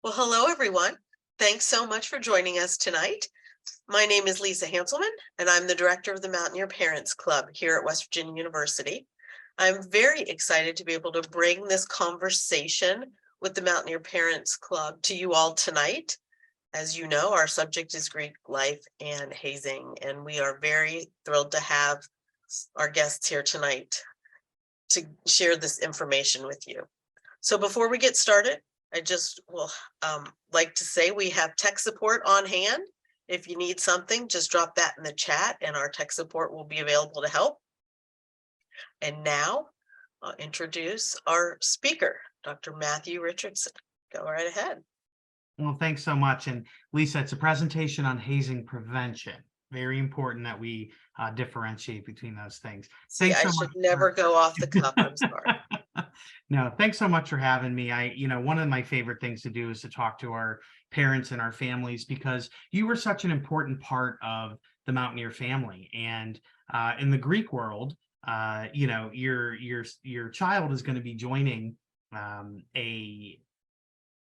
Well, hello, everyone. Thanks so much for joining us tonight. My name is Lisa Hanselman, and I'm the director of the Mountaineer Parents Club here at West Virginia University. I'm very excited to be able to bring this conversation with the Mountaineer Parents Club to you all tonight. As you know, our subject is Greek life and hazing, and we are very thrilled to have our guests here tonight to share this information with you. So before we get started, I just will like to say we have tech support on hand. If you need something, just drop that in the chat and our tech support will be available to help. And now I'll introduce our speaker, Dr. Matthew Richardson. Go right ahead. Well, thanks so much. And Lisa, it's a presentation on hazing prevention. Very important that we differentiate between those things. See, I should never go off the cuff. I'm sorry. No, thanks so much for having me. One of my favorite things to do is to talk to our parents and our families, because you were such an important part of the Mountaineer family. And in the Greek world, your child is going to be joining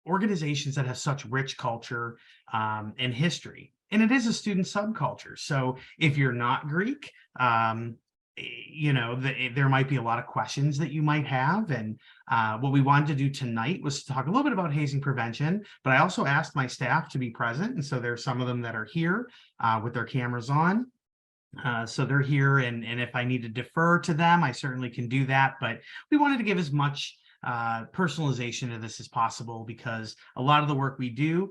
organizations that have such rich culture and history. And it is a student subculture. So if you're not Greek, there might be a lot of questions that you might have. And what we wanted to do tonight was to talk a little bit about hazing prevention, but I also asked my staff to be present. And so there's some of them that are here with their cameras on. So they're here, and if I need to defer to them, I certainly can do that. But we wanted to give as much personalization to this as possible, because a lot of the work we do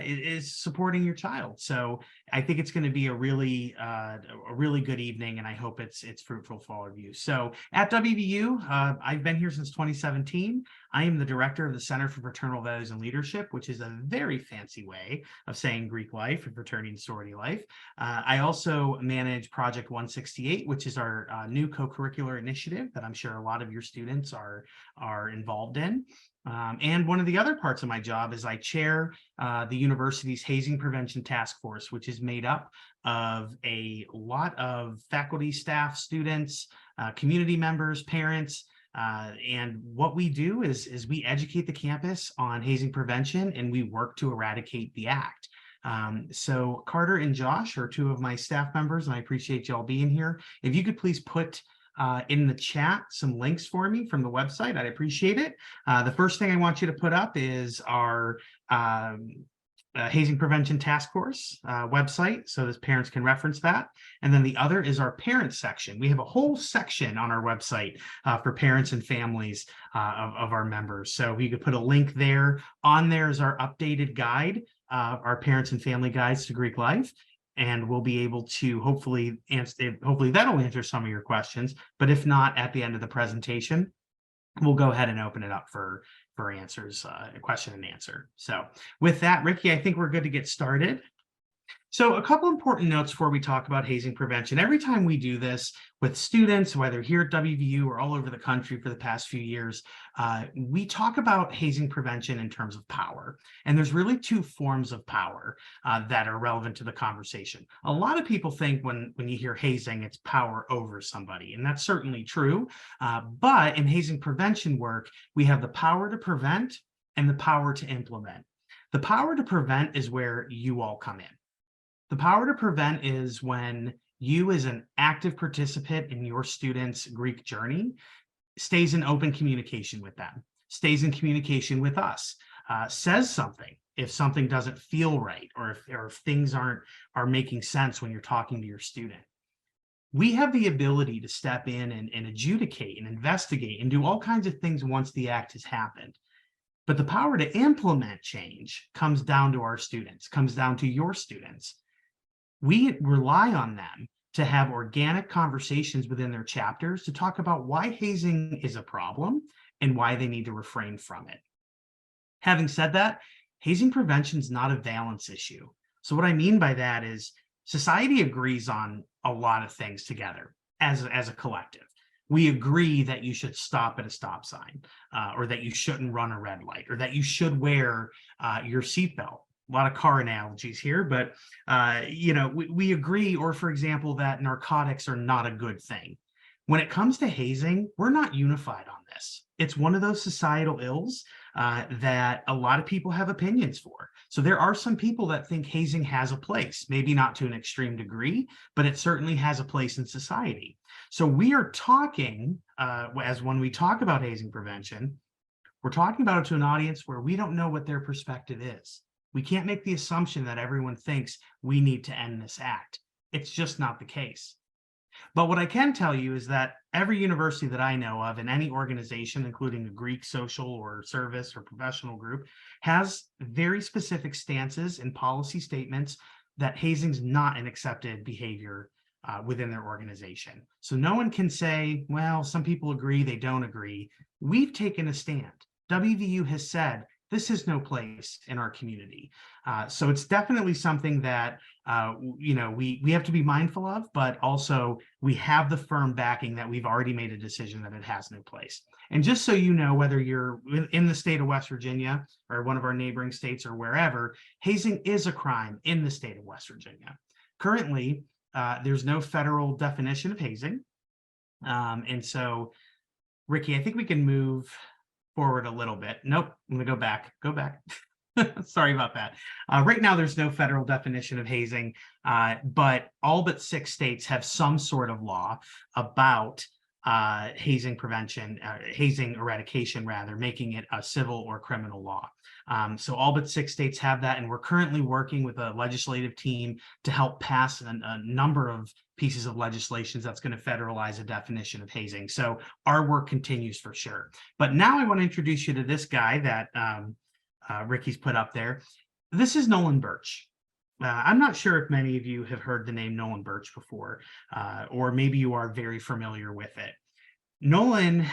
is supporting your child. So I think it's going to be a really good evening, and I hope it's fruitful for all of you. So at WVU, I've been here since 2017. I am the director of the Center for Fraternal Values and Leadership, which is a very fancy way of saying Greek life and fraternity and sorority life. I also manage Project 168, which is our new co-curricular initiative that I'm sure a lot of your students are involved in. And one of the other parts of my job is I chair the university's hazing prevention task force, which is made up of a lot of faculty, staff, students, community members, parents. And what we do is we educate the campus on hazing prevention, and we work to eradicate the act. So Carter and Josh are two of my staff members, and I appreciate y'all being here. If you could please put in the chat some links for me from the website, I'd appreciate it. The first thing I want you to put up is our Hazing Prevention Task Force website, so that parents can reference that. And then the other is our parents section. We have a whole section on our website for parents and families of our members. So you could put a link there. On there is our updated guide, our parents and family guides to Greek life. And we'll be able to hopefully that'll answer some of your questions. But if not, at the end of the presentation, we'll go ahead and open it up for answers, question and answer. So with that, Ricky, I think we're good to get started. So a couple important notes before we talk about hazing prevention. Every time we do this with students, whether here at WVU or all over the country for the past few years, we talk about hazing prevention in terms of power. And there's really two forms of power that are relevant to the conversation. A lot of people think when you hear hazing, it's power over somebody, and that's certainly true. But in hazing prevention work, we have the power to prevent and the power to implement. The power to prevent is where you all come in. The power to prevent is when you, as an active participant in your students' Greek journey, stays in open communication with them, stays in communication with us, says something if something doesn't feel right, or if things are making sense when you're talking to your student. We have the ability to step in and adjudicate and investigate and do all kinds of things once the act has happened. But the power to implement change comes down to our students, comes down to your students. We rely on them to have organic conversations within their chapters to talk about why hazing is a problem and why they need to refrain from it. Having said that, hazing prevention is not a valence issue. So what I mean by that is society agrees on a lot of things together as a collective. We agree that you should stop at a stop sign, or that you shouldn't run a red light, or that you should wear your seatbelt. A lot of car analogies here, but we agree, or for example, that narcotics are not a good thing. When it comes to hazing, we're not unified on this. It's one of those societal ills that a lot of people have opinions for. So there are some people that think hazing has a place, maybe not to an extreme degree, but it certainly has a place in society. So we are talking, as when we talk about hazing prevention, we're talking about it to an audience where we don't know what their perspective is. We can't make the assumption that everyone thinks we need to end this act. It's just not the case. But what I can tell you is that every university that I know of, and any organization, including a Greek social or service or professional group, has very specific stances and policy statements that hazing is not an accepted behavior within their organization. So no one can say, well, some people agree, they don't agree. We've taken a stand. WVU has said, this is no place in our community. So it's definitely something that we have to be mindful of, but also we have the firm backing that we've already made a decision that it has no place. And just so you know, whether you're in the state of West Virginia or one of our neighboring states or wherever, hazing is a crime in the state of West Virginia. Currently, there's no federal definition of hazing. And so, Ricky, I think we can move forward a little bit. Nope, I'm gonna go back. Sorry about that. Right now, there's no federal definition of hazing, but all but 6 states have some sort of law about hazing prevention, hazing eradication, rather, making it a civil or criminal law. So all but 6 states have that, and we're currently working with a legislative team to help pass a number of pieces of legislation that's going to federalize a definition of hazing. So our work continues for sure. But now I want to introduce you to this guy that Ricky's put up there. This is Nolan Birch. I'm not sure if many of you have heard the name Nolan Birch before, or maybe you are very familiar with it. Nolan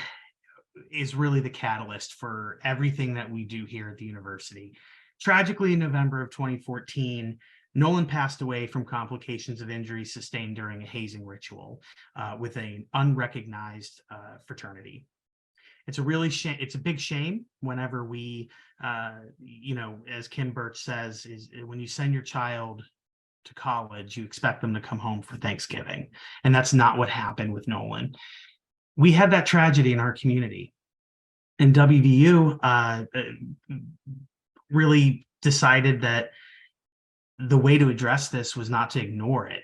is really the catalyst for everything that we do here at the university. Tragically, in November of 2014, Nolan passed away from complications of injuries sustained during a hazing ritual with an unrecognized fraternity. It's a big shame whenever we, as Kim Birch says, is when you send your child to college, you expect them to come home for Thanksgiving. And that's not what happened with Nolan. We had that tragedy in our community. And WVU really decided that the way to address this was not to ignore it.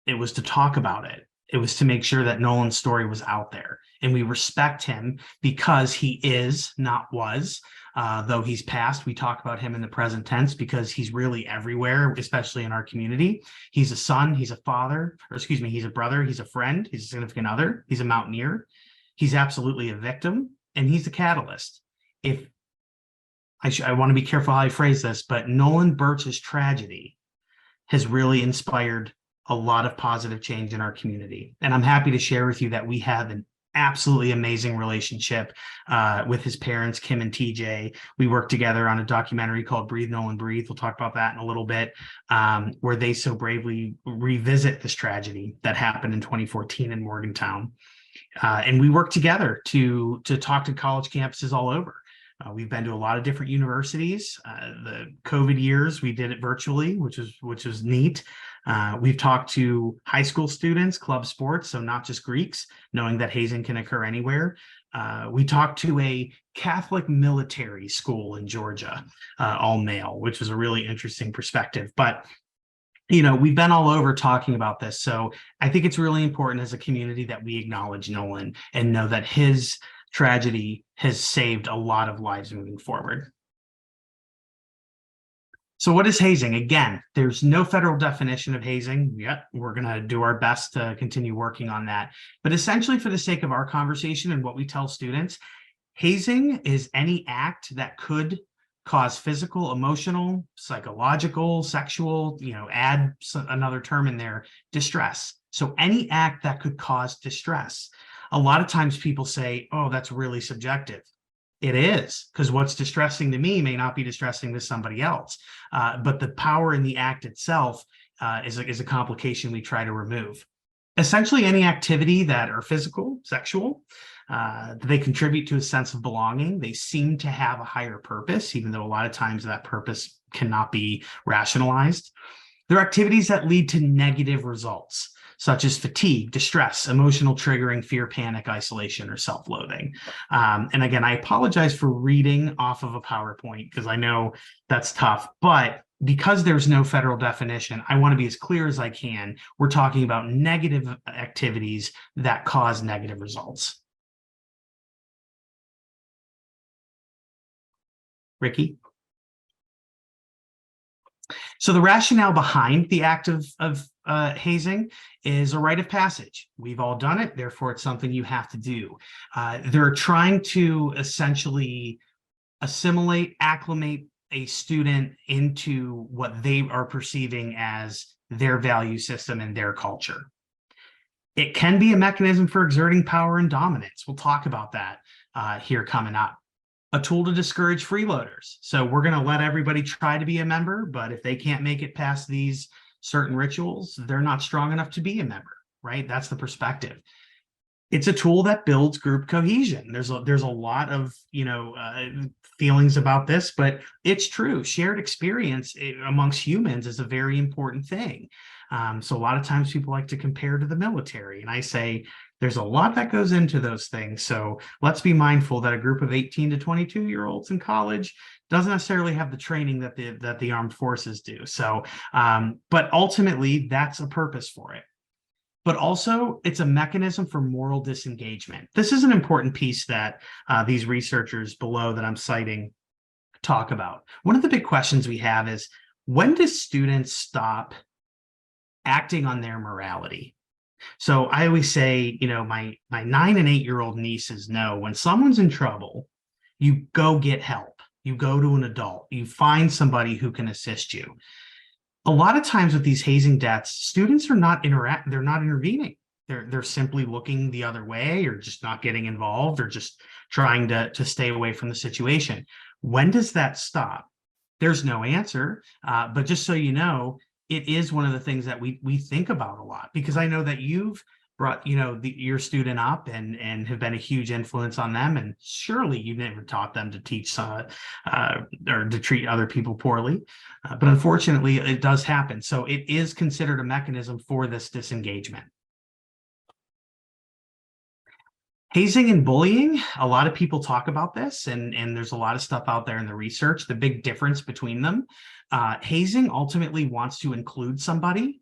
It was to talk about it. It was to make sure that Nolan's story was out there. And we respect him because he is, not was. Though he's passed, we talk about him in the present tense because he's really everywhere, especially in our community. He's a son, he's a father, he's a brother, he's a friend, he's a significant other, he's a Mountaineer. He's absolutely a victim, and he's the catalyst. I want to be careful how I phrase this, but Nolan Birch's tragedy has really inspired a lot of positive change in our community. And I'm happy to share with you that we have an absolutely amazing relationship with his parents, Kim and TJ. We work together on a documentary called Breathe, Nolan, Breathe. We'll talk about that in a little bit, where they so bravely revisit this tragedy that happened in 2014 in Morgantown. And we work together to talk to college campuses all over. We've been to a lot of different universities. The COVID years, we did it virtually, which was neat. We've talked to high school students, club sports, so not just Greeks, knowing that hazing can occur anywhere. We talked to a Catholic military school in Georgia, all male, which was a really interesting perspective. But we've been all over talking about this. So I think it's really important as a community that we acknowledge Nolan and know that his tragedy has saved a lot of lives moving forward. So what is hazing? Again, there's no federal definition of hazing yet. We're going to do our best to continue working on that. But essentially, for the sake of our conversation and what we tell students, hazing is any act that could cause physical, emotional, psychological, sexual, add another term in there, distress. So any act that could cause distress. A lot of times people say, oh, that's really subjective. It is, because what's distressing to me may not be distressing to somebody else. But the power in the act itself is a complication we try to remove. Essentially, any activity that are physical, sexual, they contribute to a sense of belonging. They seem to have a higher purpose, even though a lot of times that purpose cannot be rationalized. They're activities that lead to negative results. such as fatigue, distress, emotional triggering, fear, panic, isolation, or self-loathing. And again, I apologize for reading off of a PowerPoint because I know that's tough, but because there's no federal definition, I want to be as clear as I can. We're talking about negative activities that cause negative results. Ricky? So the rationale behind the act of hazing is a rite of passage. We've all done it, therefore it's something you have to do. They're trying to essentially assimilate, acclimate a student into what they are perceiving as their value system and their culture. It can be a mechanism for exerting power and dominance. We'll talk about that here coming up. A tool to discourage freeloaders. So we're going to let everybody try to be a member, but if they can't make it past these certain rituals, they're not strong enough to be a member, right? That's the perspective. It's a tool that builds group cohesion. There's a lot of feelings about this, but it's true. Shared experience amongst humans is a very important thing. So a lot of times people like to compare to the military, and I say there's a lot that goes into those things. So let's be mindful that a group of 18 to 22-year-olds in college doesn't necessarily have the training that the armed forces do. So, but ultimately, that's a purpose for it. But also, it's a mechanism for moral disengagement. This is an important piece that these researchers below that I'm citing talk about. One of the big questions we have is, when do students stop acting on their morality? So I always say, my 9 and 8-year-old nieces know when someone's in trouble, you go get help. You go to an adult. You find somebody who can assist you. A lot of times with these hazing deaths, students are not they're not intervening. They're simply looking the other way, or just not getting involved, or just trying to stay away from the situation. When does that stop? There's no answer, but just so you know, it is one of the things that we think about a lot, because I know that you've brought your student up and have been a huge influence on them, and surely you've never taught them to teach or to treat other people poorly, but unfortunately it does happen. So it is considered a mechanism for this disengagement. Hazing and bullying, a lot of people talk about this, and there's a lot of stuff out there in the research, the big difference between them. Hazing ultimately wants to include somebody.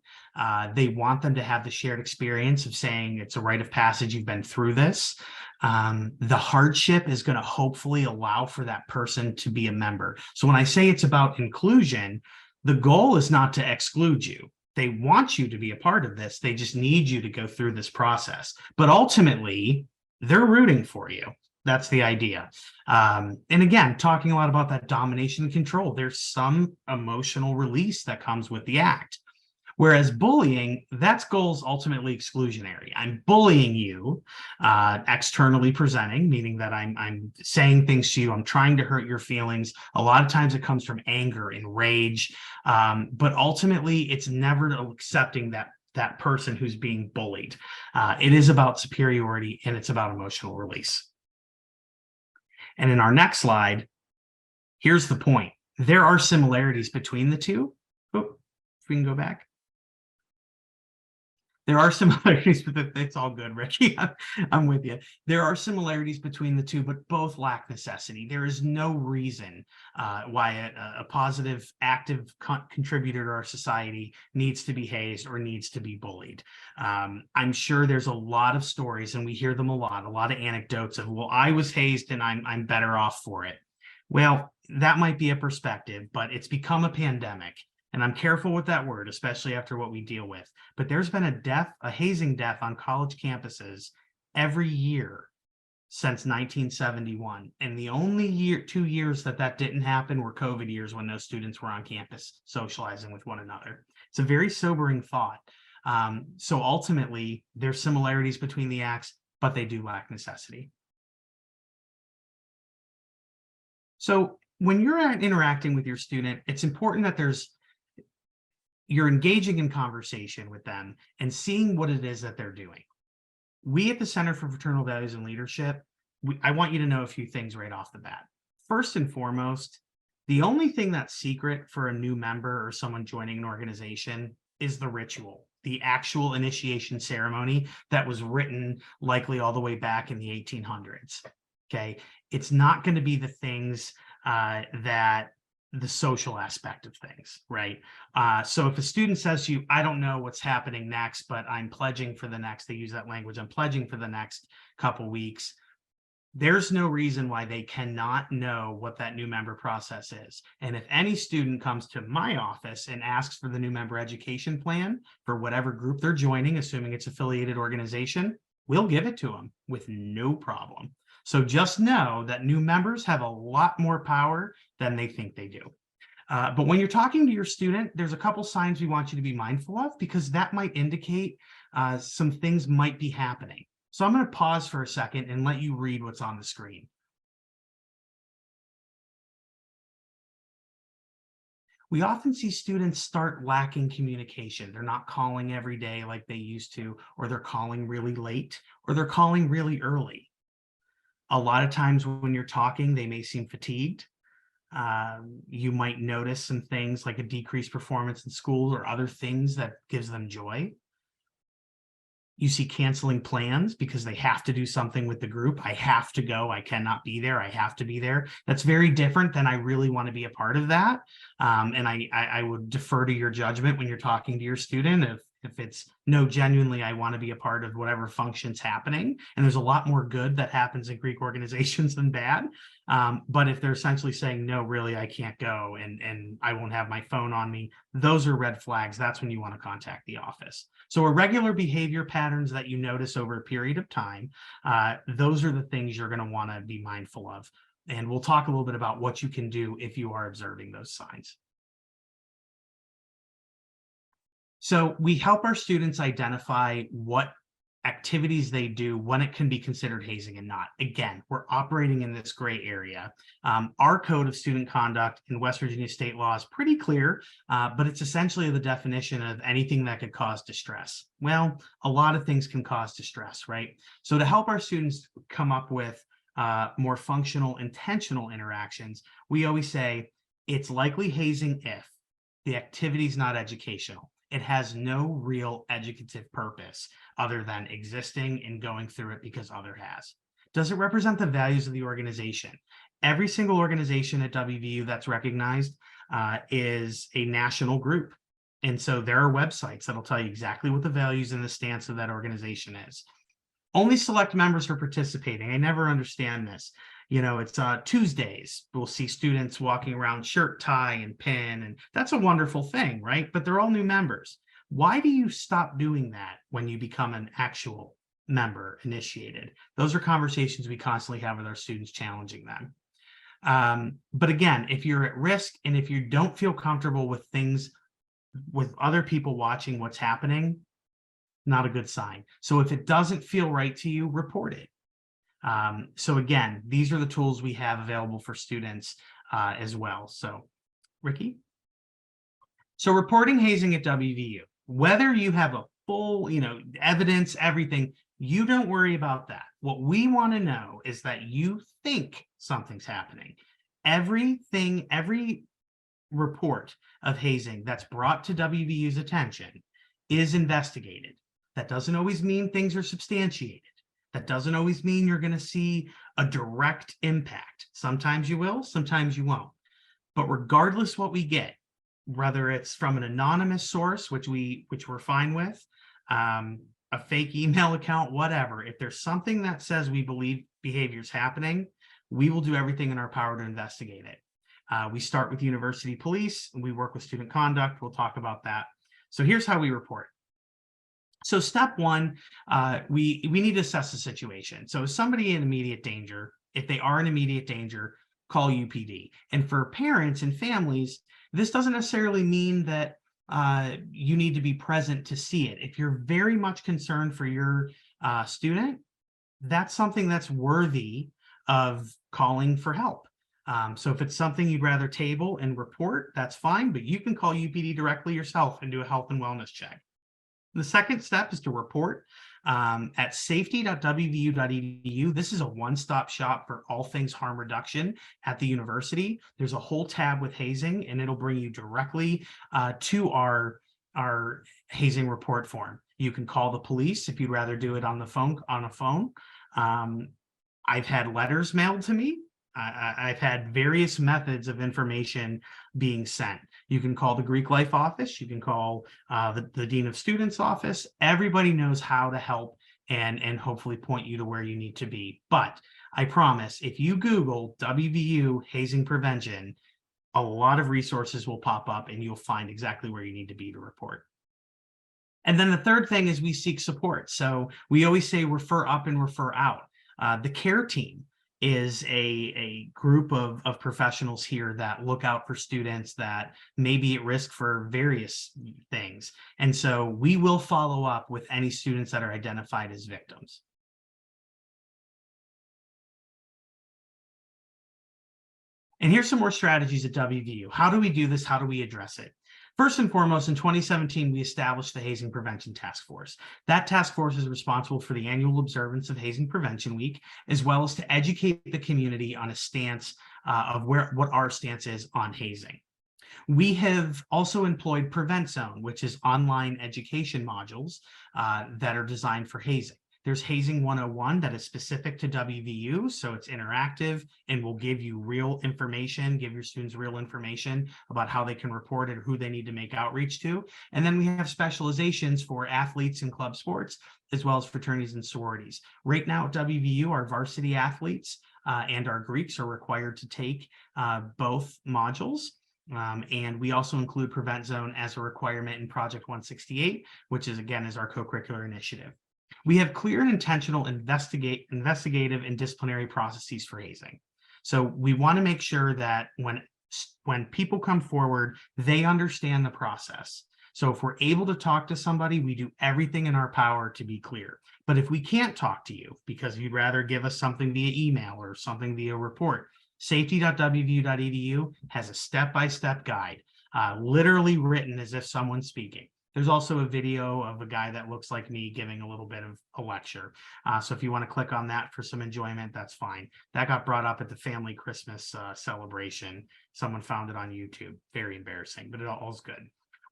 They want them to have the shared experience of saying it's a rite of passage, you've been through this. The hardship is going to hopefully allow for that person to be a member. So when I say it's about inclusion, the goal is not to exclude you. They want you to be a part of this. They just need you to go through this process. But ultimately, they're rooting for you. That's the idea. And again, talking a lot about that domination and control, there's some emotional release that comes with the act. Whereas bullying, that's goals ultimately exclusionary. I'm bullying you, externally presenting, meaning that I'm saying things to you, I'm trying to hurt your feelings. A lot of times it comes from anger and rage, but ultimately it's never accepting that person who's being bullied. It is about superiority, and it's about emotional release. And in our next slide, here's the point. There are similarities between the two. Oh, if we can go back. There are similarities, but it's all good, Ricky. I'm with you. There are similarities between the two, but both lack necessity. There is no reason why a positive, active contributor to our society needs to be hazed or needs to be bullied. I'm sure there's a lot of stories, and we hear them a lot of anecdotes of, well, I was hazed and I'm better off for it. Well, that might be a perspective, but it's become a pandemic. And I'm careful with that word, especially after what we deal with. But there's been a hazing death on college campuses every year since 1971. And the only 2 years that didn't happen were COVID years, when those students were on campus socializing with one another. It's a very sobering thought. So ultimately, there's similarities between the acts, but they do lack necessity. So when you're interacting with your student, it's important that you're engaging in conversation with them and seeing what it is that they're doing. We at the Center for Fraternal Values and Leadership, I want you to know a few things right off the bat. First and foremost, the only thing that's secret for a new member or someone joining an organization is the ritual. the actual initiation ceremony that was written likely all the way back in the 1800s. Okay, it's not going to be the things that the social aspect of things, right? So if a student says to you, I don't know what's happening next, but I'm pledging for the next, they use that language, I'm pledging for the next couple weeks, there's no reason why they cannot know what that new member process is. And if any student comes to my office and asks for the new member education plan for whatever group they're joining, assuming it's affiliated organization, we'll give it to them with no problem. So just know that new members have a lot more power than they think they do. But when you're talking to your student, there's a couple signs we want you to be mindful of, because that might indicate some things might be happening. So I'm going to pause for a second and let you read what's on the screen. We often see students start lacking communication. They're not calling every day like they used to, or they're calling really late, or they're calling really early. A lot of times when you're talking, they may seem fatigued. You might notice some things like a decreased performance in school or other things that gives them joy. You see canceling plans because they have to do something with the group. I have to go. I cannot be there. I have to be there. That's very different than I really want to be a part of that. And I would defer to your judgment when you're talking to your student. If it's no, genuinely, I want to be a part of whatever function's happening. And there's a lot more good that happens in Greek organizations than bad. But if they're essentially saying, no, really, I can't go and I won't have my phone on me, those are red flags. That's when you want to contact the office. So irregular behavior patterns that you notice over a period of time, those are the things you're going to want to be mindful of. And we'll talk a little bit about what you can do if you are observing those signs. So we help our students identify what activities they do, when it can be considered hazing and not. Again, we're operating in this gray area. Our code of student conduct in West Virginia state law is pretty clear, but it's essentially the definition of anything that could cause distress. Well, a lot of things can cause distress, right? So to help our students come up with more functional, intentional interactions, we always say it's likely hazing if the activity is not educational. It has no real educative purpose other than existing and going through it because other has. Does it represent the values of the organization? Every single organization at WVU that's recognized is a national group. And so there are websites that'll tell you exactly what the values and the stance of that organization is. Only select members are participating. I never understand this. You know, it's Tuesdays. We'll see students walking around shirt, tie, and pin, and that's a wonderful thing, right? But they're all new members. Why do you stop doing that when you become an actual member initiated? Those are conversations we constantly have with our students, challenging them. But again, if you're at risk and if you don't feel comfortable with things, with other people watching what's happening, not a good sign. So if it doesn't feel right to you, report it. So again, these are the tools we have available for students as well. So Ricky? So reporting hazing at WVU, whether you have a full, evidence, everything, you don't worry about that. What we want to know is that you think something's happening. Every report of hazing that's brought to WVU's attention is investigated. That doesn't always mean things are substantiated. That doesn't always mean you're going to see a direct impact. Sometimes you will, sometimes you won't. But regardless what we get, whether it's from an anonymous source, which we're fine with, a fake email account, whatever, if there's something that says we believe behavior is happening, we will do everything in our power to investigate it. We start with university police, and we work with student conduct. We'll talk about that. So here's how we report. So step one, we need to assess the situation. So is somebody in immediate danger? If they are in immediate danger, call UPD. And for parents and families, this doesn't necessarily mean that you need to be present to see it. If you're very much concerned for your student, that's something that's worthy of calling for help. So if it's something you'd rather table and report, that's fine, but you can call UPD directly yourself and do a health and wellness check. The second step is to report at safety.wvu.edu. This is a one-stop shop for all things harm reduction at the university. There's a whole tab with hazing, and it'll bring you directly to our our hazing report form. You can call the police if you'd rather do it on the phone, on a phone. I've had letters mailed to me. I've had various methods of information being sent. You can call the Greek Life office. You can call the Dean of Students office. Everybody knows how to help and hopefully point you to where you need to be. But I promise, if you Google WVU hazing prevention, a lot of resources will pop up and you'll find exactly where you need to be to report. And then the third thing is we seek support. So we always say refer up and refer out. The care team is a group of professionals here that look out for students that may be at risk for various things. And so we will follow up with any students that are identified as victims. And here's some more strategies at WVU. How do we do this? How do we address it? First and foremost, in 2017, we established the Hazing Prevention Task Force. That task force is responsible for the annual observance of Hazing Prevention Week, as well as to educate the community on a stance of what our stance is on hazing. We have also employed Prevent Zone, which is online education modules that are designed for hazing. There's Hazing 101 that is specific to WVU, so it's interactive and will give you real information, give your students real information about how they can report it or who they need to make outreach to. And then we have specializations for athletes and club sports, as well as fraternities and sororities. Right now at WVU, our varsity athletes and our Greeks are required to take both modules. And we also include Prevent Zone as a requirement in Project 168, which is, again, is our co-curricular initiative. We have clear and intentional investigative and disciplinary processes for hazing. So we want to make sure that when people come forward, they understand the process. So if we're able to talk to somebody, we do everything in our power to be clear. But if we can't talk to you because you'd rather give us something via email or something via report, safety.wvu.edu has a step-by-step guide, literally written as if someone's speaking. There's also a video of a guy that looks like me giving a little bit of a lecture. So if you want to click on that for some enjoyment, that's fine. That got brought up at the family Christmas celebration. Someone found it on YouTube. Very embarrassing, but it all's good.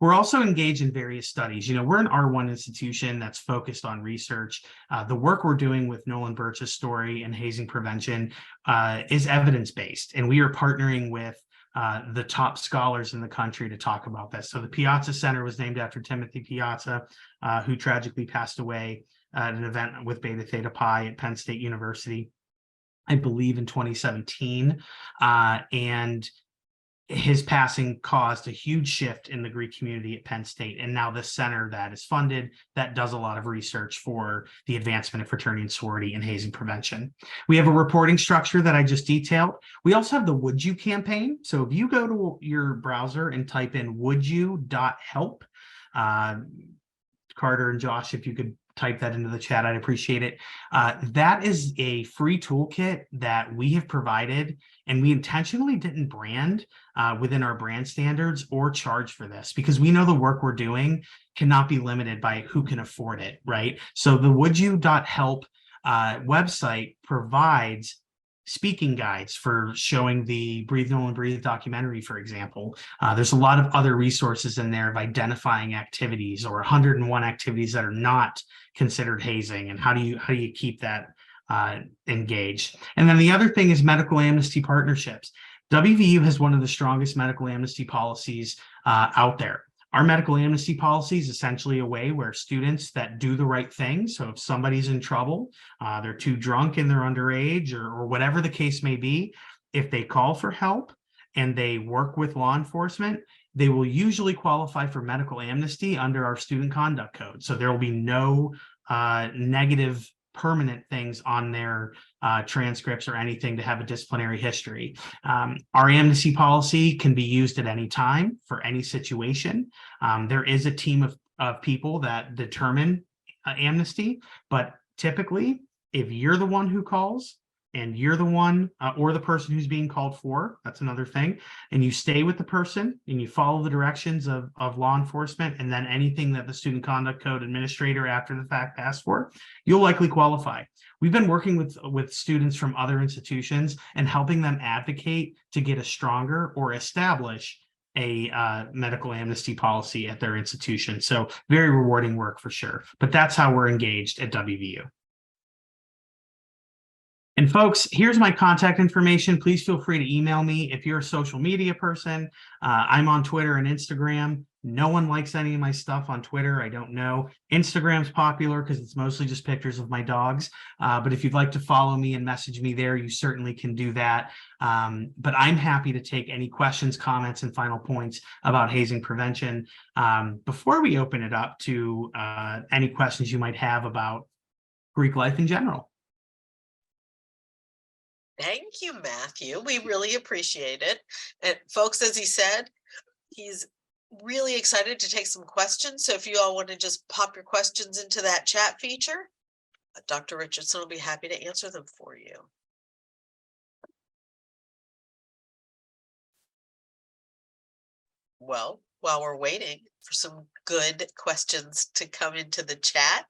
We're also engaged in various studies. You know, we're an R1 institution that's focused on research. The work we're doing with Nolan Birch's story and hazing prevention is evidence-based, and we are partnering with the top scholars in the country to talk about this. So the Piazza Center was named after Timothy Piazza, who tragically passed away at an event with Beta Theta Pi at Penn State University, I believe in 2017. And his passing caused a huge shift in the Greek community at Penn State. And now this center that is funded, that does a lot of research for the advancement of fraternity and sorority and hazing prevention. We have a reporting structure that I just detailed. We also have the Would You campaign. So if you go to your browser and type in wouldyu.help, Carter and Josh, if you could type that into the chat, I'd appreciate it. That is a free toolkit that we have provided, and we intentionally didn't brand within our brand standards or charge for this because we know the work we're doing cannot be limited by who can afford it, right? So the wouldyu.help website provides speaking guides for showing the Breathe Nolan Breathe documentary, for example. There's a lot of other resources in there of identifying activities or 101 activities that are not considered hazing, and how do you keep that engaged. And then the other thing is medical amnesty partnerships. WVU has one of the strongest medical amnesty policies out there. Our medical amnesty policy is essentially a way where students that do the right thing, so if somebody's in trouble, they're too drunk and they're underage or whatever the case may be, if they call for help and they work with law enforcement, they will usually qualify for medical amnesty under our student conduct code. So there will be no negative permanent things on their transcripts or anything to have a disciplinary history. Our amnesty policy can be used at any time for any situation. There is a team of people that determine amnesty, but typically if you're the one who calls and you're the one or the person who's being called for, that's another thing, and you stay with the person and you follow the directions of law enforcement and then anything that the student conduct code administrator after the fact asks for, you'll likely qualify. We've been working with students from other institutions and helping them advocate to get a stronger or establish a medical amnesty policy at their institution. So very rewarding work for sure. But that's how we're engaged at WVU. And folks, here's my contact information. Please feel free to email me if you're a social media person. I'm on Twitter and Instagram. No one likes any of my stuff on Twitter. I don't know. Instagram's popular because it's mostly just pictures of my dogs. But if you'd like to follow me and message me there, you certainly can do that. But I'm happy to take any questions, comments, and final points about hazing prevention. Before we open it up to any questions you might have about Greek life in general. Thank you, Matthew. We really appreciate it. And folks, as he said, he's really excited to take some questions. So if you all want to just pop your questions into that chat feature, Dr. Richardson will be happy to answer them for you. Well, while we're waiting for some good questions to come into the chat,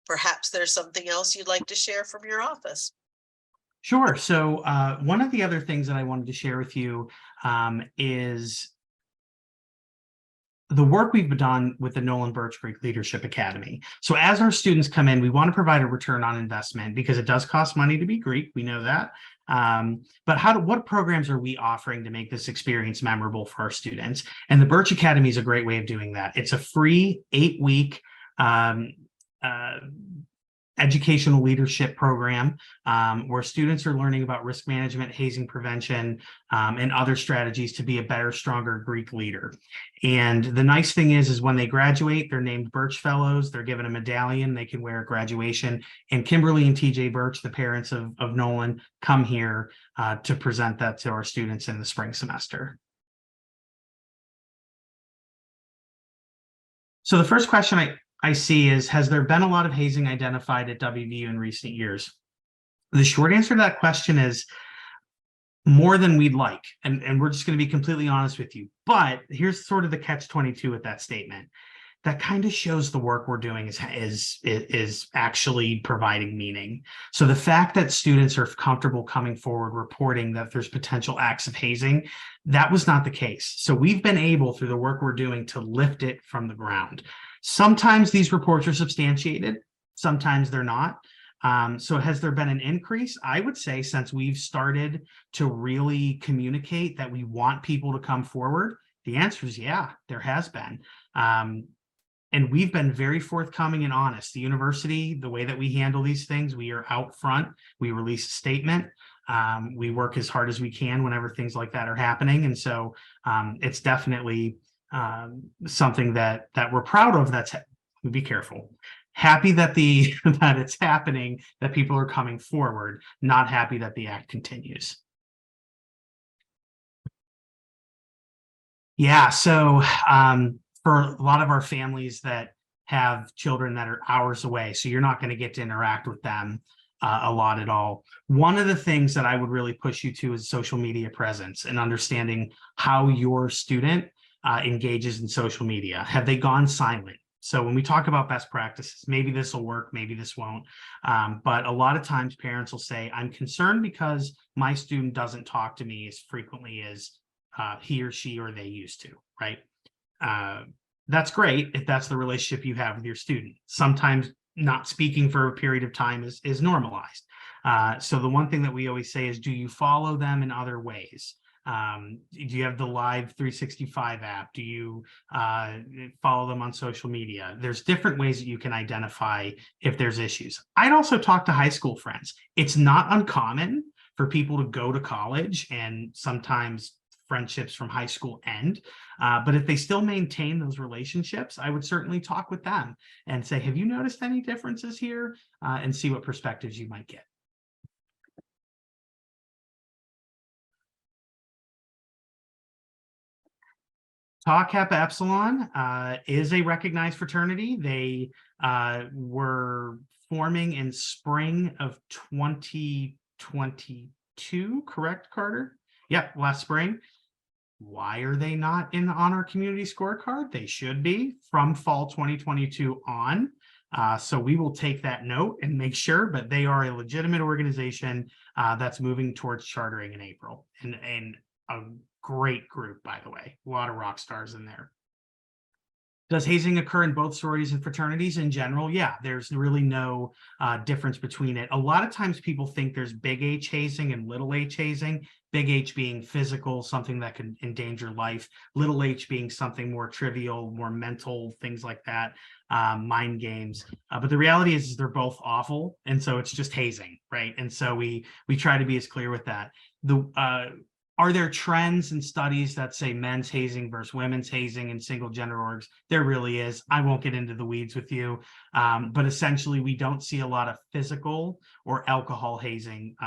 perhaps there's something else you'd like to share from your office. Sure. So one of the other things that I wanted to share with you is the work we've done with the Nolan Birch Greek Leadership Academy. So as our students come in, we want to provide a return on investment because it does cost money to be Greek. We know that. But what programs are we offering to make this experience memorable for our students? And the Birch Academy is a great way of doing that. It's a free 8-week educational leadership program where students are learning about risk management, hazing prevention, and other strategies to be a better, stronger Greek leader. And the nice thing is when they graduate, they're named Birch Fellows. They're given a medallion they can wear at graduation. And Kimberly and TJ Birch, the parents of Nolan, come here to present that to our students in the spring semester. So the first question I see is, has there been a lot of hazing identified at WVU in recent years? The short answer to that question is more than we'd like. And we're just going to be completely honest with you. But here's sort of the catch-22 with that statement. That kind of shows the work we're doing is actually providing meaning. So the fact that students are comfortable coming forward reporting that there's potential acts of hazing, that was not the case. So we've been able, through the work we're doing, to lift it from the ground. Sometimes these reports are substantiated, sometimes they're not. So has there been an increase? I would say since we've started to really communicate that we want people to come forward, the answer is yeah, there has been. And we've been very forthcoming and honest. The university, the way that we handle these things, we are out front. We release a statement. We work as hard as we can whenever things like that are happening. And so it's definitely something that we're proud of. Be careful. Happy that that it's happening, that people are coming forward, not happy that the act continues. Yeah, so for a lot of our families that have children that are hours away, so you're not going to get to interact with them a lot at all. One of the things that I would really push you to is social media presence and understanding how your student engages in social media. Have they gone silent? So when we talk about best practices, maybe this will work, maybe this won't. But a lot of times parents will say, I'm concerned because my student doesn't talk to me as frequently as he or she or they used to, right? That's great if that's the relationship you have with your student. Sometimes not speaking for a period of time is normalized. So the one thing that we always say is, do you follow them in other ways? Do you have the Live 365 app? Do you follow them on social media? There's different ways that you can identify if there's issues. I'd also talk to high school friends. It's not uncommon for people to go to college, and sometimes friendships from high school end. But if they still maintain those relationships, I would certainly talk with them and say, have you noticed any differences here? And see what perspectives you might get. Tau Kappa Epsilon is a recognized fraternity. They were forming in spring of 2022, correct, Carter? Yep, last spring. Why are they not on our community scorecard? They should be from fall 2022 on. So we will take that note and make sure, but they are a legitimate organization that's moving towards chartering in April. And a great group, by the way, a lot of rock stars in there. Does hazing occur in both sororities and fraternities in general? Yeah, there's really no difference between it. A lot of times people think there's big H hazing and little h hazing, big H being physical, something that could endanger life, little h being something more trivial, more mental, things like that, mind games. But the reality is they're both awful. And so it's just hazing, right? And so we try to be as clear with that. Are there trends and studies that say men's hazing versus women's hazing in single gender orgs? There really is. I won't get into the weeds with you, but essentially we don't see a lot of physical or alcohol hazing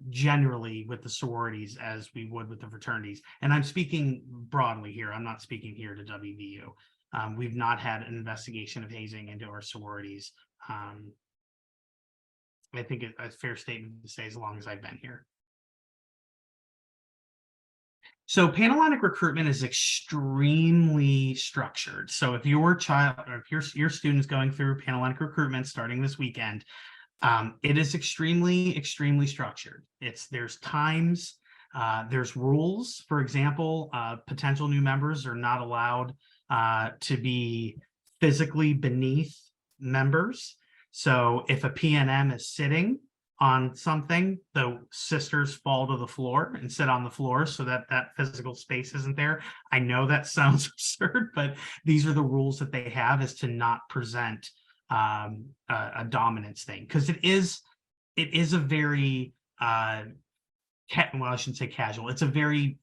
generally with the sororities as we would with the fraternities. And I'm speaking broadly here. I'm not speaking here to WVU. We've not had an investigation of hazing into our sororities. I think it's a fair statement to say as long as I've been here. So Panhellenic recruitment is extremely structured. So if your child or if your student's going through Panhellenic recruitment starting this weekend, it is extremely structured. There's times, there's rules. For example, potential new members are not allowed to be physically beneath members. So if a PNM is sitting on something, the sisters fall to the floor and sit on the floor so that that physical space isn't there. I know that sounds absurd, but these are the rules that they have, is to not present a dominance thing, because it is a very well, I shouldn't say casual, it's a very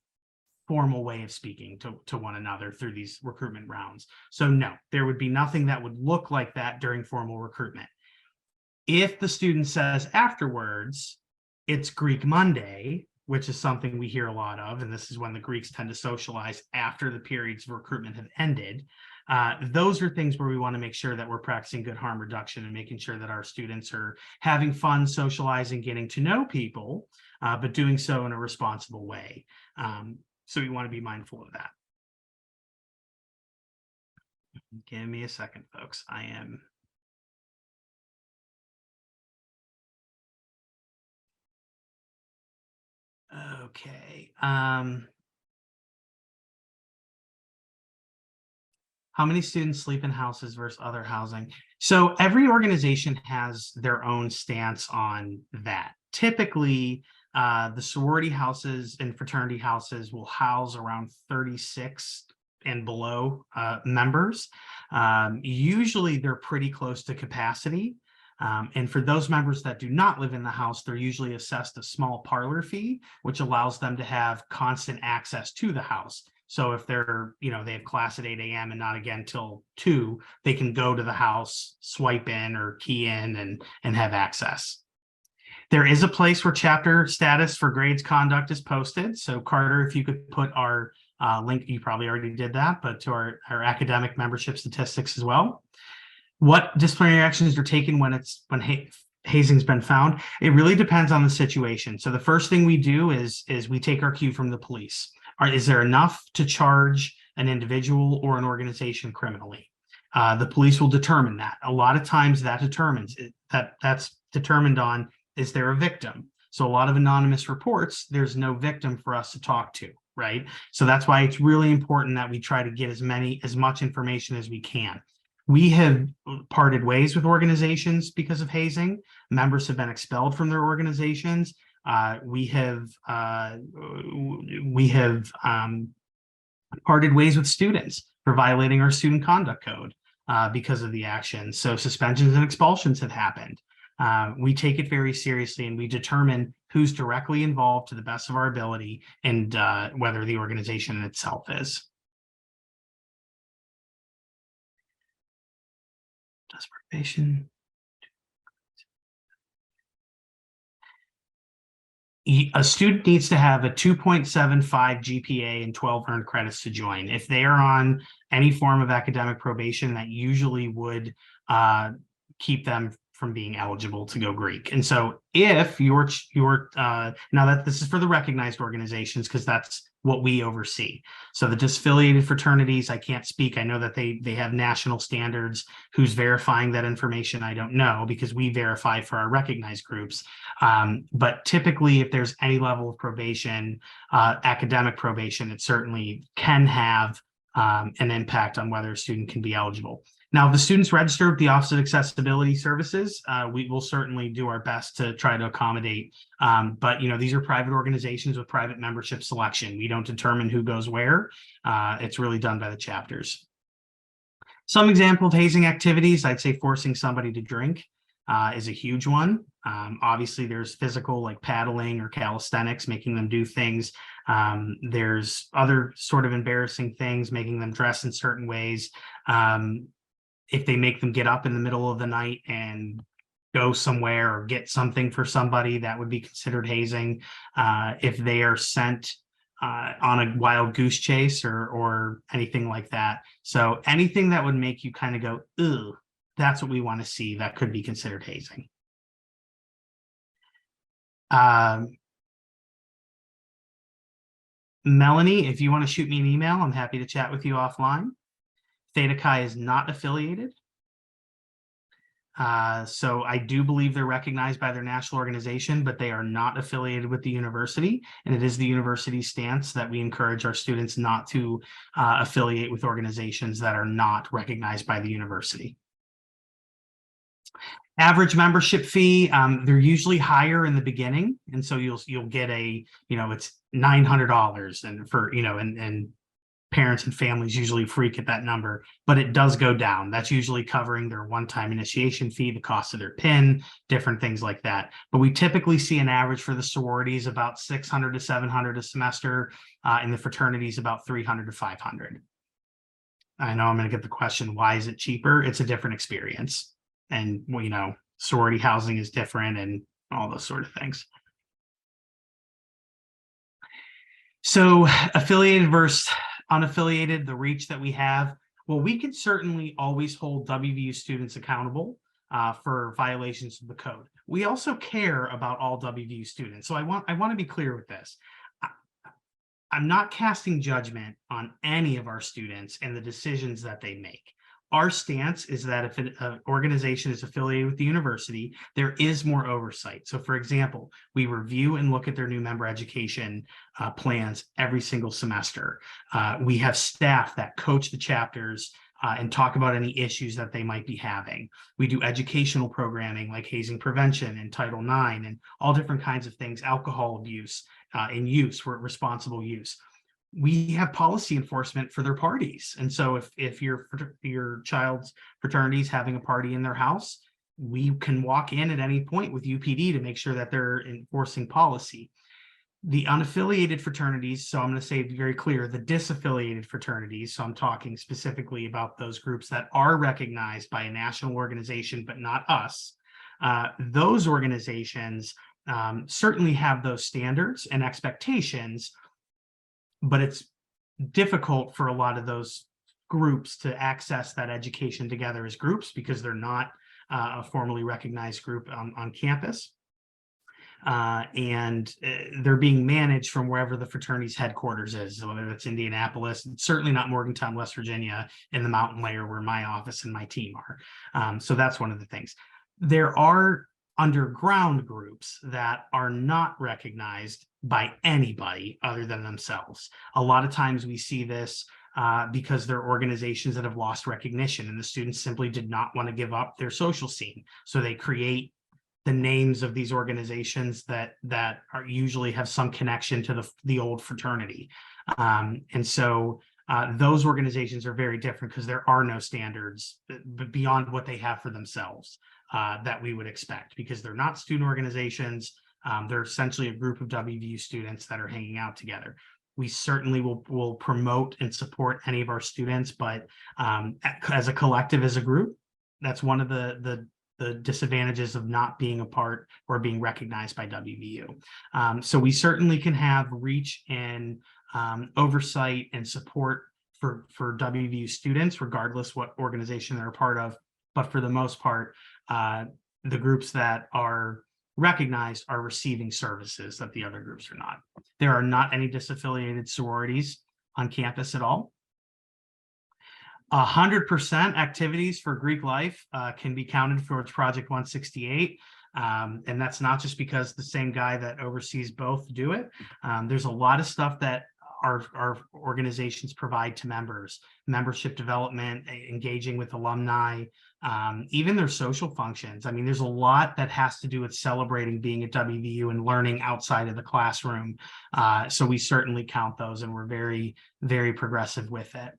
formal way of speaking to one another through these recruitment rounds. So no, there would be nothing that would look like that during formal recruitment. If the student says afterwards, it's Greek Monday, which is something we hear a lot of, and this is when the Greeks tend to socialize after the periods of recruitment have ended. Those are things where we want to make sure that we're practicing good harm reduction and making sure that our students are having fun, socializing, getting to know people, but doing so in a responsible way. So we want to be mindful of that. Give me a second, folks. I am... Okay. How many students sleep in houses versus other housing? So every organization has their own stance on that. Typically, the sorority houses and fraternity houses will house around 36 and below members. Usually they're pretty close to capacity. And for those members that do not live in the house, they're usually assessed a small parlor fee, which allows them to have constant access to the house. So if they're, they have class at 8 a.m. and not again till 2, they can go to the house, swipe in or key in and have access. There is a place where chapter status for grades conduct is posted. So Carter, if you could put our link, you probably already did that, but to our academic membership statistics as well. What disciplinary actions are taken when hazing's been found? It really depends on the situation. So the first thing we do is we take our cue from the police. Is there enough to charge an individual or an organization criminally? The police will determine that. A lot of times that determines that's determined on, is there a victim? So a lot of anonymous reports, there's no victim for us to talk to, right? So that's why it's really important that we try to get as much information as we can. We have parted ways with organizations because of hazing. Members have been expelled from their organizations. We have parted ways with students for violating our student conduct code because of the action. So suspensions and expulsions have happened. We take it very seriously, and we determine who's directly involved to the best of our ability, and whether the organization itself is. Desperation. A student needs to have a 2.75 GPA and 12 earned credits to join. If they are on any form of academic probation, that usually would keep them from being eligible to go Greek. And so if your now that this is for the recognized organizations, because that's what we oversee. So the disaffiliated fraternities, I can't speak. I know that they have national standards. Who's verifying that information, I don't know, because we verify for our recognized groups. But typically, if there's any level of probation, academic probation, it certainly can have an impact on whether a student can be eligible. Now, if the students register with the Office of Accessibility Services, we will certainly do our best to try to accommodate. But, these are private organizations with private membership selection. We don't determine who goes where. It's really done by the chapters. Some example of hazing activities, I'd say forcing somebody to drink is a huge one. Obviously, there's physical like paddling or calisthenics, making them do things. There's other sort of embarrassing things, making them dress in certain ways. If they make them get up in the middle of the night and go somewhere or get something for somebody, that would be considered hazing. If they are sent on a wild goose chase or anything like that. So anything that would make you kind of go, "Ugh, that's what we want to see," that could be considered hazing. Melanie, if you want to shoot me an email, I'm happy to chat with you offline. Theta Chi is not affiliated. So I do believe they're recognized by their national organization, but they are not affiliated with the university. And it is the university's stance that we encourage our students not to affiliate with organizations that are not recognized by the university. Average membership fee, they're usually higher in the beginning. And so you'll get it's $900 and for, and parents and families usually freak at that number, but it does go down. That's usually covering their one-time initiation fee, the cost of their PIN, different things like that. But we typically see an average for the sororities about $600 to $700 a semester, in the fraternities about $300 to $500. I know I'm going to get the question, why is it cheaper? It's a different experience. And, sorority housing is different and all those sort of things. So affiliated versus unaffiliated, the reach that we have, well, we can certainly always hold WVU students accountable for violations of the code. We also care about all WVU students. So I want to be clear with this. I'm not casting judgment on any of our students and the decisions that they make. Our stance is that if an organization is affiliated with the university, there is more oversight. So, for example, we review and look at their new member education plans every single semester. We have staff that coach the chapters and talk about any issues that they might be having. We do educational programming like hazing prevention and Title IX and all different kinds of things, alcohol abuse and use for responsible use. We have policy enforcement for their parties. And so if your child's fraternity is having a party in their house, we can walk in at any point with UPD to make sure that they're enforcing policy. The unaffiliated fraternities, so I'm going to say very clear, the disaffiliated fraternities, so I'm talking specifically about those groups that are recognized by a national organization, but not us. Those organizations certainly have those standards and expectations, but it's difficult for a lot of those groups to access that education together as groups because they're not a formally recognized group on campus. And they're being managed from wherever the fraternity's headquarters is, whether that's Indianapolis, certainly not Morgantown, West Virginia, in the mountain layer where my office and my team are. So that's one of the things. There are underground groups that are not recognized by anybody other than themselves. A lot of times we see this because they're organizations that have lost recognition and the students simply did not want to give up their social scene. So they create the names of these organizations that are usually have some connection to the old fraternity. And so those organizations are very different because there are no standards beyond what they have for themselves that we would expect, because they're not student organizations. They're essentially a group of WVU students that are hanging out together. We certainly will promote and support any of our students, but as a collective, as a group, that's one of the disadvantages of not being a part or being recognized by WVU. So we certainly can have reach and oversight and support for WVU students, regardless what organization they're a part of. But for the most part, the groups that are recognized are receiving services that the other groups are not. There are not any disaffiliated sororities on campus at all. 100% activities for Greek life can be counted towards Project 168. And that's not just because the same guy that oversees both do it. There's a lot of stuff that our organizations provide to members, membership development, engaging with alumni, even their social functions. I mean, there's a lot that has to do with celebrating being at WVU and learning outside of the classroom. So we certainly count those, and we're very, very progressive with it.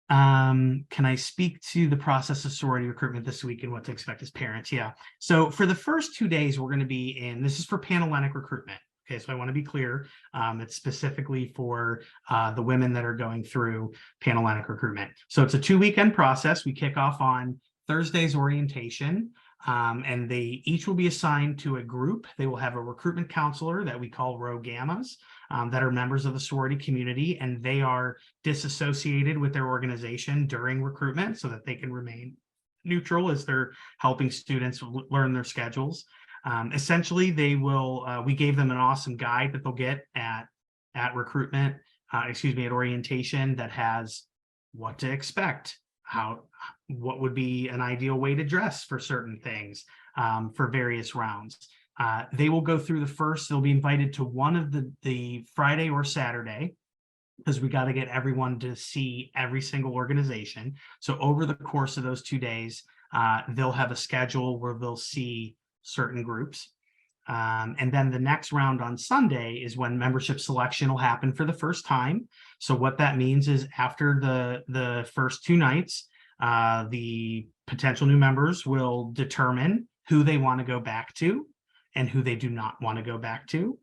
Can I speak to the process of sorority recruitment this week and what to expect as parents? Yeah. So for the first 2 days, we're going to be in, this is for Panhellenic recruitment. Okay, so I want to be clear. It's specifically for the women that are going through Panhellenic recruitment. So it's a 2-weekend process. We kick off on Thursday's orientation, and they each will be assigned to a group. They will have a recruitment counselor that we call Rho Gammas, that are members of the sorority community, and they are disassociated with their organization during recruitment so that they can remain neutral as they're helping students learn their schedules. Essentially, they will, we gave them an awesome guide that they'll get at recruitment, at orientation, that has what to expect, what would be an ideal way to dress for certain things, for various rounds. They will go through they'll be invited to one of the Friday or Saturday, because we got to get everyone to see every single organization. So over the course of those 2 days, they'll have a schedule where they'll see certain groups. And then the next round on Sunday is when membership selection will happen for the first time. So what that means is after the first 2 nights, the potential new members will determine who they want to go back to and who they do not want to go back to.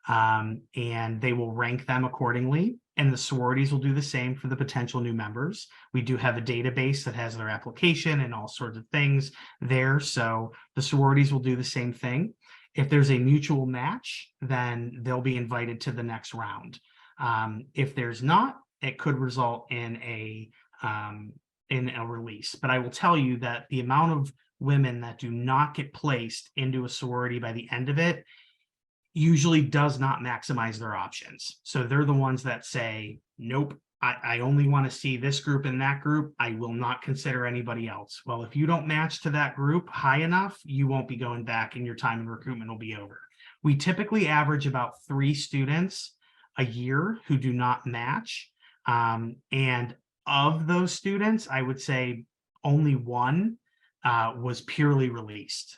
And they will rank them accordingly. And the sororities will do the same for the potential new members. We do have a database that has their application and all sorts of things there. So the sororities will do the same thing. If there's a mutual match, then they'll be invited to the next round. If there's not, it could result in a release. But I will tell you that the amount of women that do not get placed into a sorority by the end of it usually does not maximize their options. So they're the ones that say, nope, I only want to see this group and that group. I will not consider anybody else. Well, if you don't match to that group high enough, you won't be going back and your time in recruitment will be over. We typically average about 3 students a year who do not match. And of those students, I would say only 1 was purely released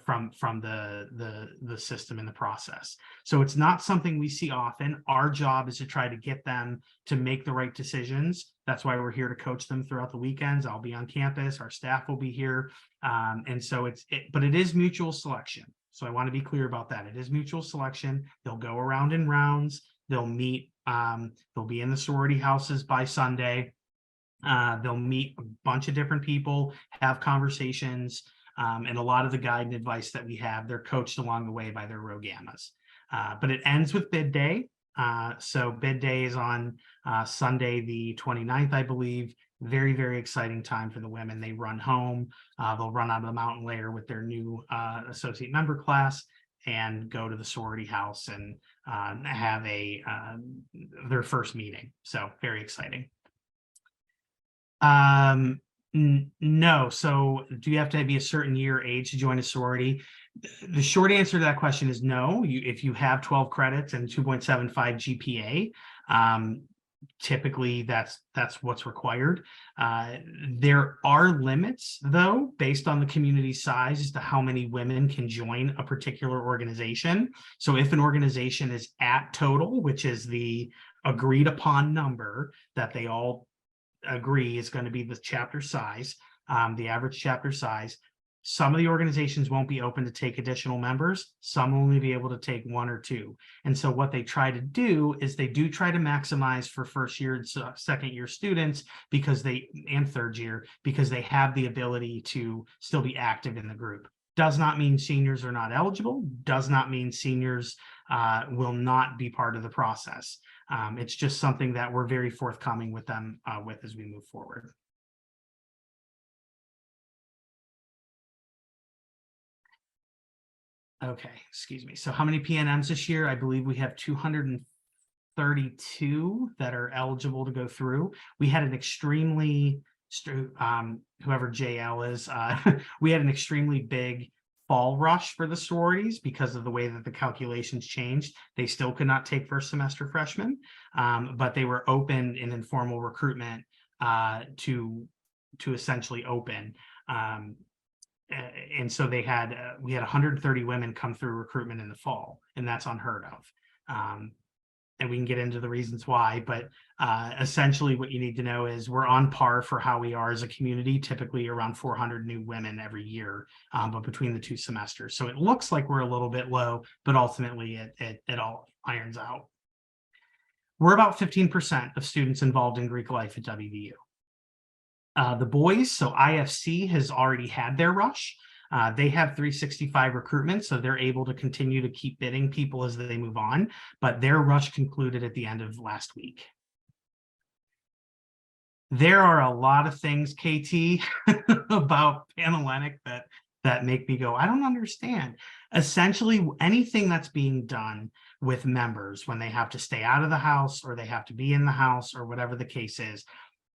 from the system in the process. So it's not something we see often. Our job is to try to get them to make the right decisions. That's why we're here to coach them throughout the weekends. I'll be on campus. Our staff will be here. And so but it is mutual selection. So I want to be clear about that. It is mutual selection. They'll go around in rounds. They'll meet. They'll be in the sorority houses by Sunday. They'll meet a bunch of different people, have conversations, and a lot of the guide and advice that we have, they're coached along the way by their Rho Gammas. But it ends with bid day. So bid day is on Sunday, the 29th, I believe. Very, very exciting time for the women. They run home. They'll run out of the mountain layer with their new associate member class and go to the sorority house and have their first meeting. So very exciting. No. So do you have to be a certain year or age to join a sorority? The short answer to that question is no. If you have 12 credits and 2.75 GPA, typically that's what's required. There are limits, though, based on the community size as to how many women can join a particular organization. So if an organization is at total, which is the agreed upon number that they all agree is going to be the chapter size, the average chapter size, some of the organizations won't be open to take additional members. Some will only be able to take 1 or 2. And so what they try to do is they do try to maximize for first year and second year students and third year, because they have the ability to still be active in the group. Does not mean seniors are not eligible. Does not mean seniors will not be part of the process. It's just something that we're very forthcoming with them as we move forward. Okay, excuse me. So how many PNMs this year? I believe we have 232 that are eligible to go through. We had an extremely, whoever JL is, we had an extremely big fall rush for the sororities because of the way that the calculations changed. They still could not take first semester freshmen, but they were open in informal recruitment to essentially open. And so we had 130 women come through recruitment in the fall, and that's unheard of. And we can get into the reasons why, but essentially what you need to know is we're on par for how we are as a community, typically around 400 new women every year, but between the 2 semesters. So it looks like we're a little bit low, but ultimately it all irons out. We're about 15% of students involved in Greek life at WVU. The boys, so IFC has already had their rush. They have 365 recruitment, so they're able to continue to keep bidding people as they move on, but their rush concluded at the end of last week. There are a lot of things, KT, about Panhellenic that make me go, I don't understand. Essentially, anything that's being done with members when they have to stay out of the house or they have to be in the house or whatever the case is,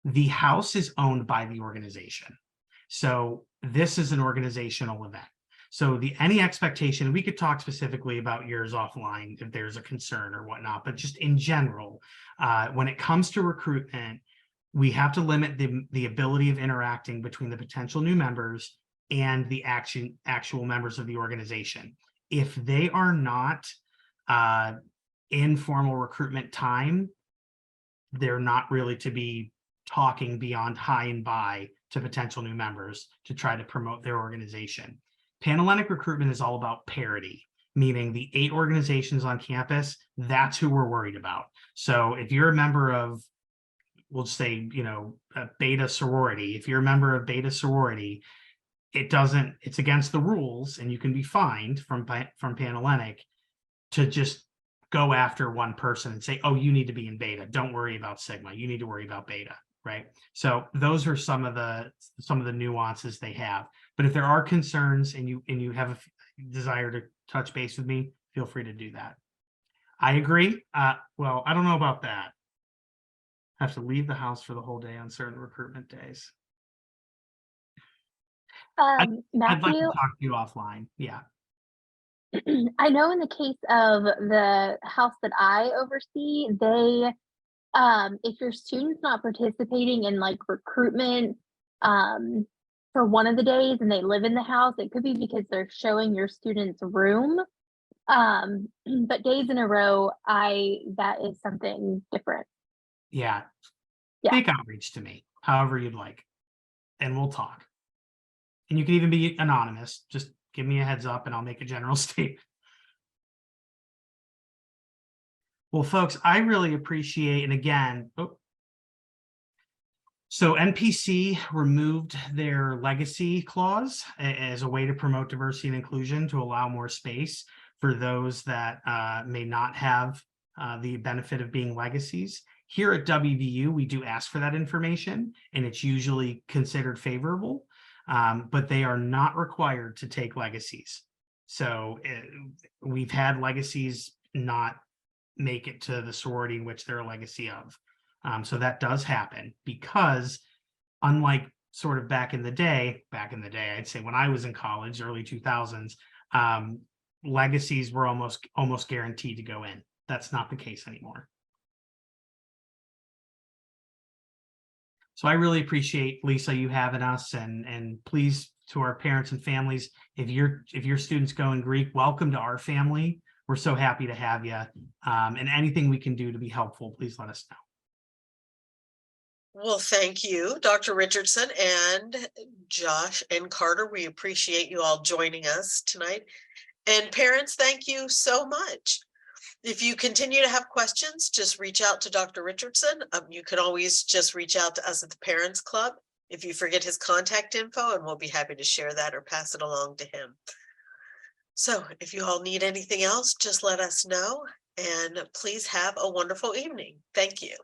the house is owned by the organization. So this is an organizational event. So any expectation, we could talk specifically about yours offline if there's a concern or whatnot, but just in general, when it comes to recruitment, we have to limit the ability of interacting between the potential new members and the actual members of the organization. If they are not in formal recruitment time, they're not really to be talking beyond hi and bye to potential new members to try to promote their organization. Panhellenic recruitment is all about parity, meaning the 8 organizations on campus, that's who we're worried about. So if you're a member of, we'll say, a beta sorority, if you're a member of beta sorority, it's against the rules and you can be fined from Panhellenic to just go after one person and say, oh, you need to be in beta. Don't worry about sigma. You need to worry about beta. Right. So those are some of the nuances they have. But if there are concerns and you have a desire to touch base with me, feel free to do that. I agree. Well, I don't know about that. I have to leave the house for the whole day on certain recruitment days. I'd like to Matthew, talk to you offline. Yeah. I know in the case of the house that I oversee, they if your student's not participating in like recruitment for one of the days and they live in the house, it could be because they're showing your student's room. But days in a row, that is something different. Yeah. Yeah. Make outreach to me, however you'd like, and we'll talk. And you can even be anonymous. Just give me a heads up and I'll make a general statement. Well, folks, I really appreciate, and again, so NPC removed their legacy clause as a way to promote diversity and inclusion to allow more space for those that may not have the benefit of being legacies. Here at WVU, we do ask for that information, and it's usually considered favorable, but they are not required to take legacies. So we've had legacies not make it to the sorority in which they're a legacy of. So that does happen because unlike sort of back in the day, I'd say when I was in college, early 2000s, legacies were almost guaranteed to go in. That's not the case anymore. So I really appreciate, Lisa, you having us, and please, to our parents and families, if your students go in Greek, welcome to our family. We're so happy to have you. And anything we can do to be helpful, please let us know. Well, thank you, Dr. Richardson and Josh and Carter. We appreciate you all joining us tonight. And parents, thank you so much. If you continue to have questions, just reach out to Dr. Richardson. You can always just reach out to us at the Parents Club if you forget his contact info, and we'll be happy to share that or pass it along to him. So if you all need anything else, just let us know, and please have a wonderful evening. Thank you.